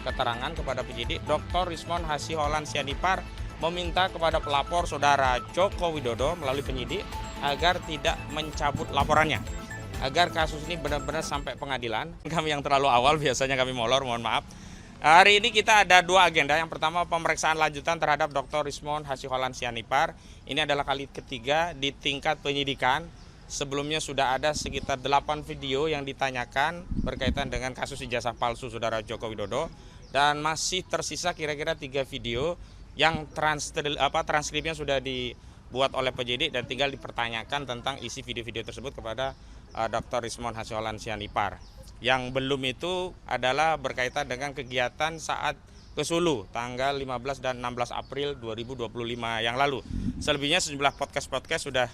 keterangan kepada penyidik, Dr. Rismon Hasiholaun Sianipar meminta kepada pelapor saudara Joko Widodo melalui penyidik agar tidak mencabut laporannya, agar kasus ini benar-benar sampai pengadilan. Kami yang terlalu awal, biasanya kami molor, mohon maaf. Hari ini kita ada dua agenda. Yang pertama, pemeriksaan lanjutan terhadap Dr. Rismon Hasiholaun Sianipar. Ini adalah kali ketiga di tingkat penyidikan. Sebelumnya sudah ada sekitar 8 video yang ditanyakan berkaitan dengan kasus ijazah palsu saudara Joko Widodo. Dan masih tersisa kira-kira 3 video yang transkripnya sudah dibuat oleh penyidik dan tinggal dipertanyakan tentang isi video-video tersebut kepada Dr. Rismon Hasiholaun Sianipar. Yang belum itu adalah berkaitan dengan kegiatan saat ke Sulu tanggal 15 dan 16 April 2025 yang lalu. Selebihnya sejumlah podcast sudah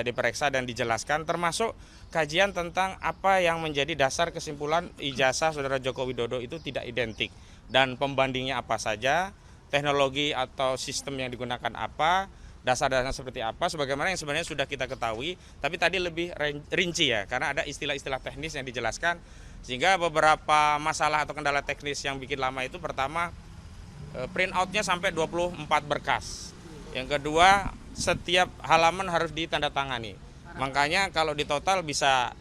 diperiksa dan dijelaskan, termasuk kajian tentang apa yang menjadi dasar kesimpulan ijazah saudara Joko Widodo itu tidak identik dan pembandingnya apa saja, teknologi atau sistem yang digunakan apa, dasar-dasarnya seperti apa, sebagaimana yang sebenarnya sudah kita ketahui, tapi tadi lebih rinci ya, karena ada istilah-istilah teknis yang dijelaskan, sehingga beberapa masalah atau kendala teknis yang bikin lama itu, pertama, print out-nya sampai 24 berkas. Yang kedua, setiap halaman harus ditandatangani. Makanya kalau di total bisa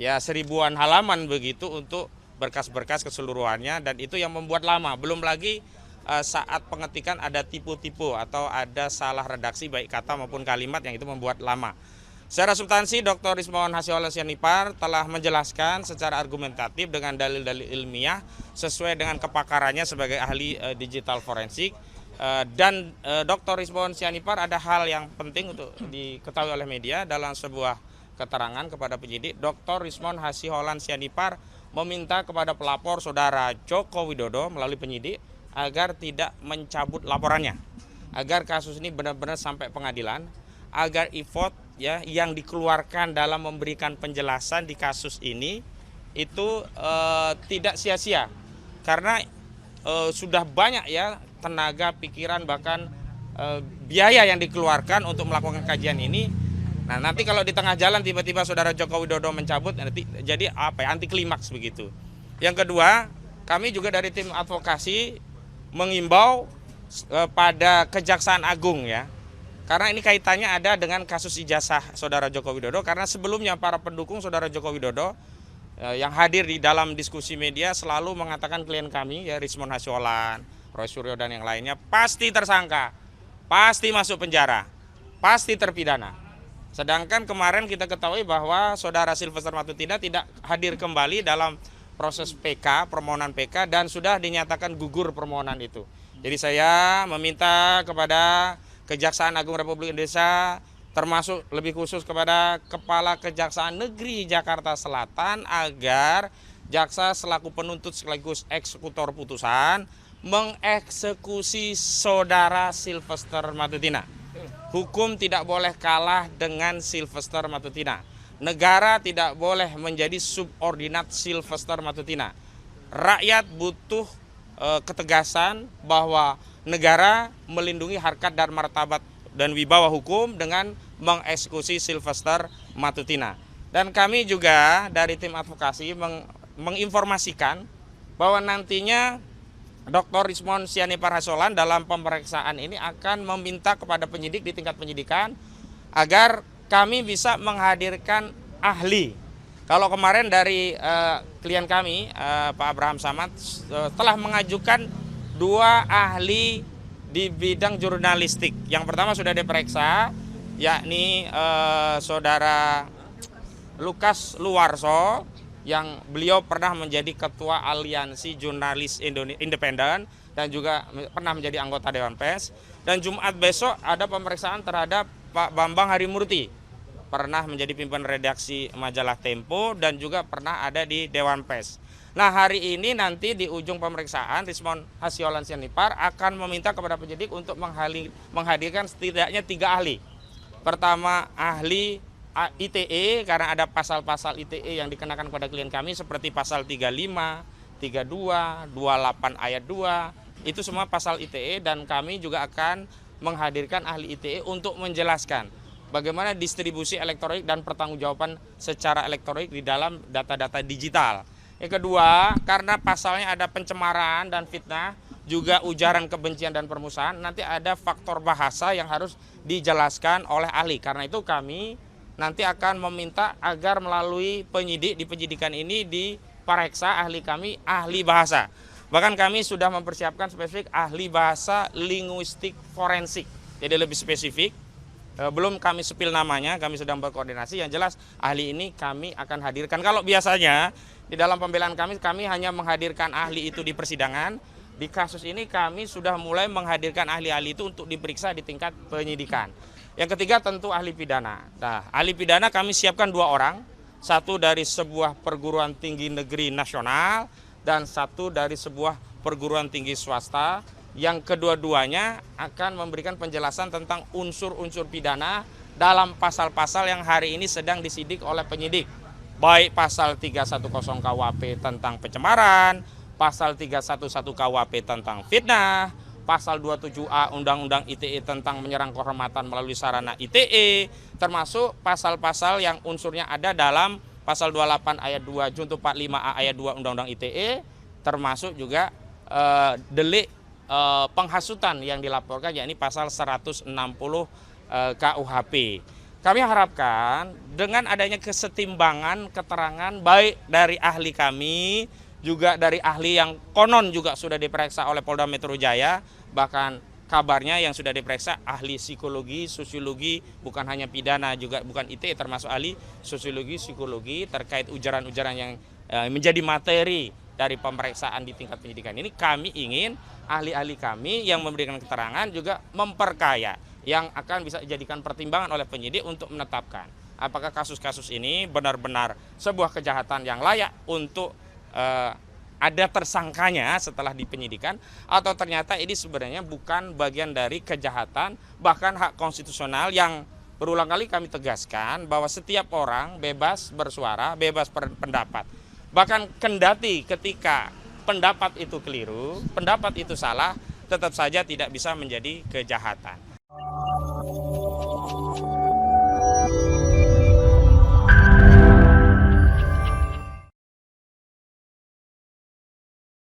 ya 1000-an halaman begitu untuk berkas-berkas keseluruhannya, dan itu yang membuat lama. Belum lagi saat pengetikan ada tipu-tipu atau ada salah redaksi baik kata maupun kalimat yang itu membuat lama. Secara substansi, Dr. Rismon Hasiholaun Sianipar telah menjelaskan secara argumentatif dengan dalil-dalil ilmiah sesuai dengan kepakarannya sebagai ahli digital forensik. Dan Dr. Rismon Sianipar ada hal yang penting untuk diketahui oleh media dalam sebuah keterangan kepada penyidik. Dr. Rismon Hasiholaun Sianipar meminta kepada pelapor saudara Joko Widodo melalui penyidik agar tidak mencabut laporannya, agar kasus ini benar-benar sampai pengadilan, agar effort ya yang dikeluarkan dalam memberikan penjelasan di kasus ini itu tidak sia-sia, karena sudah banyak ya tenaga, pikiran, bahkan biaya yang dikeluarkan untuk melakukan kajian ini. Nah, nanti kalau di tengah jalan tiba-tiba saudara Joko Widodo mencabut, nanti jadi apa ya, anti klimaks begitu. Yang kedua, kami juga dari tim advokasi mengimbau pada Kejaksaan Agung ya, karena ini kaitannya ada dengan kasus ijazah saudara Joko Widodo, karena sebelumnya para pendukung saudara Joko Widodo yang hadir di dalam diskusi media selalu mengatakan klien kami ya Rismon Hasiholaun, Roy Suryo dan yang lainnya pasti tersangka, pasti masuk penjara, pasti terpidana. Sedangkan kemarin kita ketahui bahwa saudara Sylvester Matutina tidak hadir kembali dalam proses PK, permohonan PK, dan sudah dinyatakan gugur permohonan itu. Jadi saya meminta kepada Kejaksaan Agung Republik Indonesia, termasuk lebih khusus kepada Kepala Kejaksaan Negeri Jakarta Selatan, agar jaksa selaku penuntut sekaligus eksekutor putusan mengeksekusi saudara Sylvester Matutina. Hukum tidak boleh kalah dengan Sylvester Matutina. Negara tidak boleh menjadi subordinat Sylvester Matutina. Rakyat butuh ketegasan bahwa negara melindungi harkat dan martabat dan wibawa hukum dengan mengeksekusi Sylvester Matutina. Dan kami juga dari tim advokasi menginformasikan bahwa nantinya Dr. Rismon Sianipar Hasiholaun dalam pemeriksaan ini akan meminta kepada penyidik di tingkat penyidikan agar kami bisa menghadirkan ahli. Kalau kemarin dari klien kami, Pak Abraham Samad, telah mengajukan 2 ahli di bidang jurnalistik. Yang pertama sudah diperiksa, yakni saudara Lukas Luarso, yang beliau pernah menjadi ketua Aliansi Jurnalis Independen dan juga pernah menjadi anggota Dewan Pers. Dan Jumat besok ada pemeriksaan terhadap Pak Bambang Harimurti, pernah menjadi pimpinan redaksi majalah Tempo dan juga pernah ada di Dewan Pers. Nah, hari ini nanti di ujung pemeriksaan Rismon Hasiholaun Sianipar akan meminta kepada penyidik untuk menghadirkan setidaknya 3 ahli. Pertama, ahli ITE, karena ada pasal-pasal ITE yang dikenakan kepada klien kami seperti pasal 35, 32, 28 ayat 2. Itu semua pasal ITE, dan kami juga akan menghadirkan ahli ITE untuk menjelaskan bagaimana distribusi elektronik dan pertanggungjawaban secara elektronik di dalam data-data digital. Yang kedua, karena pasalnya ada pencemaran dan fitnah, juga ujaran kebencian dan permusuhan, nanti ada faktor bahasa yang harus dijelaskan oleh ahli. Karena itu kami nanti akan meminta agar melalui penyidik di penyidikan ini diperiksa ahli kami, ahli bahasa. Bahkan kami sudah mempersiapkan spesifik ahli bahasa linguistik forensik. Jadi lebih spesifik. Belum kami sepil namanya, kami sedang berkoordinasi. Yang jelas ahli ini kami akan hadirkan. Kalau biasanya di dalam pembelaan kami hanya menghadirkan ahli itu di persidangan. Di kasus ini kami sudah mulai menghadirkan ahli-ahli itu untuk diperiksa di tingkat penyidikan. Yang ketiga tentu ahli pidana. Nah, ahli pidana kami siapkan 2 orang. Satu dari sebuah perguruan tinggi negeri nasional dan satu dari sebuah perguruan tinggi swasta. Yang kedua-duanya akan memberikan penjelasan tentang unsur-unsur pidana dalam pasal-pasal yang hari ini sedang disidik oleh penyidik. Baik pasal 310 KUHP tentang pencemaran, pasal 311 KUHP tentang fitnah, pasal 27A Undang-Undang ITE tentang menyerang kehormatan melalui sarana ITE, termasuk pasal-pasal yang unsurnya ada dalam pasal 28 ayat 2 junto 45A ayat 2 Undang-Undang ITE, termasuk juga delik penghasutan yang dilaporkan, yakni pasal 160 KUHP. Kami harapkan dengan adanya kesetimbangan keterangan baik dari ahli kami, juga dari ahli yang konon juga sudah diperiksa oleh Polda Metro Jaya, bahkan kabarnya yang sudah diperiksa ahli psikologi, sosiologi, bukan hanya pidana, juga bukan ITE, termasuk ahli sosiologi, psikologi terkait ujaran-ujaran yang menjadi materi dari pemeriksaan di tingkat penyidikan ini. Kami ingin ahli-ahli kami yang memberikan keterangan juga memperkaya, yang akan bisa dijadikan pertimbangan oleh penyidik untuk menetapkan apakah kasus-kasus ini benar-benar sebuah kejahatan yang layak untuk ada tersangkanya setelah dipenyidikan, atau ternyata ini sebenarnya bukan bagian dari kejahatan, bahkan hak konstitusional yang berulang kali kami tegaskan bahwa setiap orang bebas bersuara, bebas berpendapat. Bahkan kendati ketika pendapat itu keliru, pendapat itu salah, tetap saja tidak bisa menjadi kejahatan.